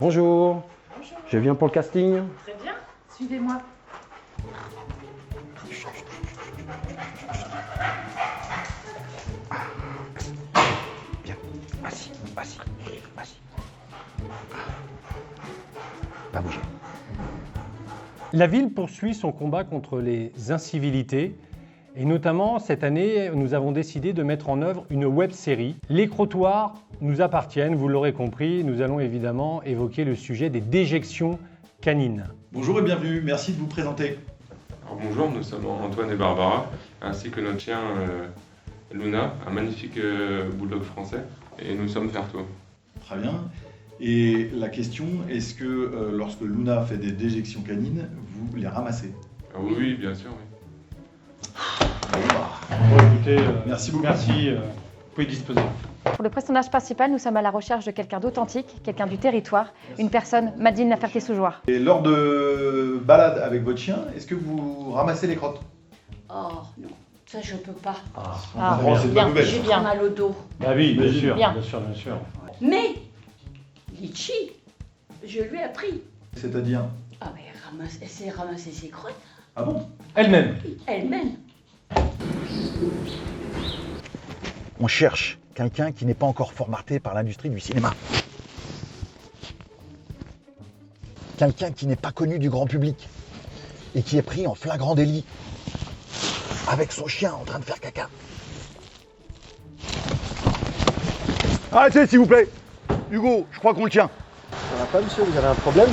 Bonjour. Bonjour. Je viens pour le casting. Très bien, suivez-moi. Bien, assis. Pas bouger. La ville poursuit son combat contre les incivilités. Et notamment, cette année, nous avons décidé de mettre en œuvre une web-série. Les crottoirs nous appartiennent, vous l'aurez compris. Nous allons évidemment évoquer le sujet des déjections canines. Bonjour et bienvenue, merci de vous présenter. Alors bonjour, nous sommes Antoine et Barbara, ainsi que notre chien Luna, un magnifique bulldog français, et nous sommes Ferto. Très bien. Et la question, est-ce que lorsque Luna fait des déjections canines, vous les ramassez? Ah oui, bien sûr, oui. Écoutez, Merci beaucoup. Merci, vous pouvez disposer. Pour le personnage principal, nous sommes à la recherche de quelqu'un d'authentique, quelqu'un du territoire, une personne, Madine Laferté-Sous-Jouarre. Et lors de balades avec votre chien, est-ce que vous ramassez les crottes? Oh non, ça je peux pas. Ah, Bon, c'est une bonne nouvelle. J'ai bien mal au dos. Bah oui, bien sûr, Bien. bien sûr, bien sûr. Mais, Litchi, je lui ai appris. C'est-à-dire? Ah mais elle sait ramasser ses crottes Ah bon? Elle-même. elle-même. On cherche quelqu'un qui n'est pas encore formaté par l'industrie du cinéma. Quelqu'un qui n'est pas connu du grand public et qui est pris en flagrant délit avec son chien en train de faire caca. Arrêtez s'il vous plaît. Hugo, je crois qu'on le tient. Ça va pas, monsieur, vous avez un problème?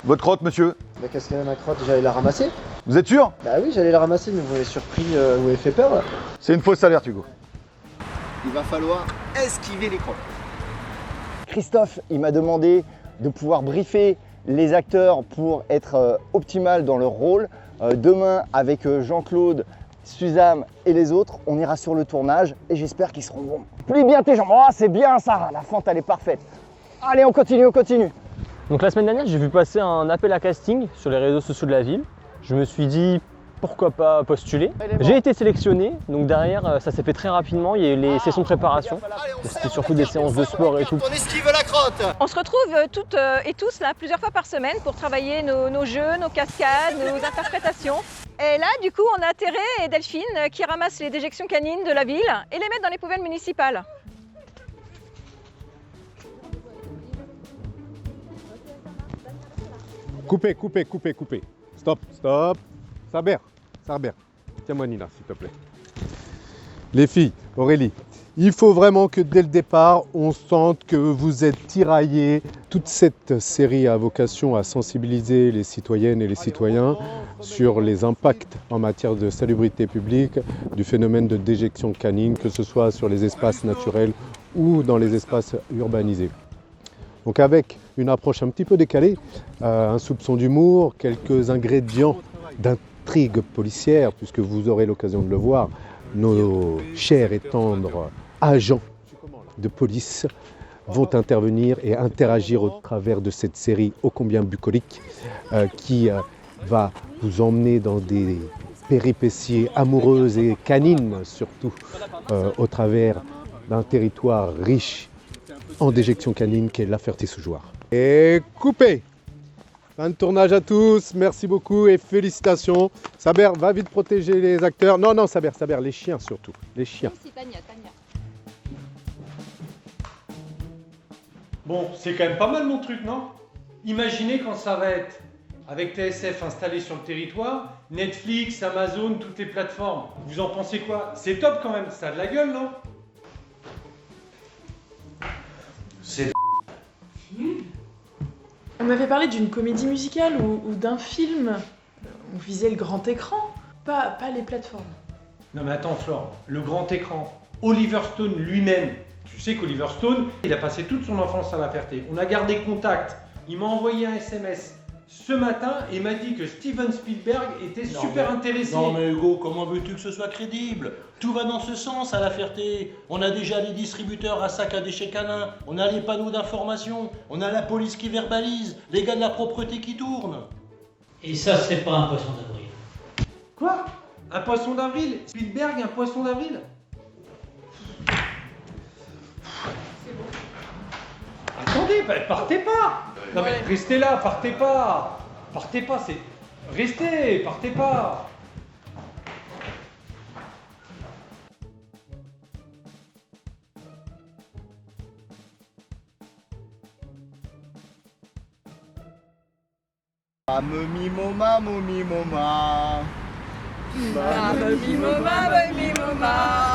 Votre crotte, monsieur. Bah, qu'est-ce qu'il y a dans ma crotte? J'allais la ramasser? Vous êtes sûr? Bah oui, j'allais la ramasser, mais vous m'avez surpris, vous m'avez fait peur là. C'est une fausse alerte, Hugo. Il va falloir esquiver les crottes. Christophe, il m'a demandé de pouvoir briefer les acteurs pour être optimal dans leur rôle. Demain, avec Jean-Claude, Suzanne et les autres, on ira sur le tournage et j'espère qu'ils seront bons. Plie bien tes jambes. Oh, c'est bien ça, la fente elle est parfaite. Allez, on continue, on continue. Donc la semaine dernière, j'ai vu passer un appel à casting sur les réseaux sociaux de la ville. Je me suis dit pourquoi pas postuler. J'ai été sélectionné, donc derrière ça s'est fait très rapidement, il y a eu les sessions de préparation. C'était surtout des séances de sport et tout. On esquive la crotte. On se retrouve toutes et tous là plusieurs fois par semaine pour travailler nos jeux, nos cascades, nos interprétations. Et là, du coup, on a Thérèse et Delphine qui ramassent les déjections canines de la ville et les mettent dans les poubelles municipales. Coupez. Stop. Saber. Tiens-moi Nina, s'il te plaît. Les filles, Aurélie, il faut vraiment que dès le départ, on sente que vous êtes tiraillés. Toute cette série a vocation à sensibiliser les citoyennes et les citoyens sur les impacts en matière de salubrité publique du phénomène de déjection canine, que ce soit sur les espaces naturels ou dans les espaces urbanisés. Donc avec une approche un petit peu décalée, un soupçon d'humour, quelques ingrédients d'intrigue policière, puisque vous aurez l'occasion de le voir, nos chers et tendres agents de police vont intervenir et interagir au travers de cette série ô combien bucolique qui va vous emmener dans des péripéties amoureuses et canines surtout au travers d'un territoire riche en déjection canine qu'est La Ferté-Sous-Jouarre. Et coupé. Fin de tournage à tous, merci beaucoup et félicitations. Saber, va vite protéger les acteurs. Non, Saber, les chiens surtout, les chiens. Bon, c'est quand même pas mal mon truc, non? Imaginez quand ça va être avec TSF installé sur le territoire, Netflix, Amazon, toutes les plateformes. Vous en pensez quoi? C'est top quand même, ça a de la gueule, non? On m'avait parlé d'une comédie musicale ou d'un film. On visait le grand écran, pas les plateformes. Non mais attends Flore, le grand écran, Oliver Stone lui-même, tu sais qu'Oliver Stone, il a passé toute son enfance à La Ferté. On a gardé contact, il m'a envoyé un SMS ce matin et m'a dit que Steven Spielberg était super intéressé. Non mais Hugo, comment veux-tu que ce soit crédible? Tout va dans ce sens à La Ferté. On a déjà les distributeurs à sac à déchets canins, on a les panneaux d'information, on a la police qui verbalise, les gars de la propreté qui tournent. Et ça, c'est pas un poisson d'avril. Quoi? Un poisson d'avril? Spielberg, un poisson d'avril? Attendez, partez pas. Non mais restez là, partez pas. Partez pas, c'est... Restez, partez pas. Momi moma, momi moma. Momi moma, momi moma.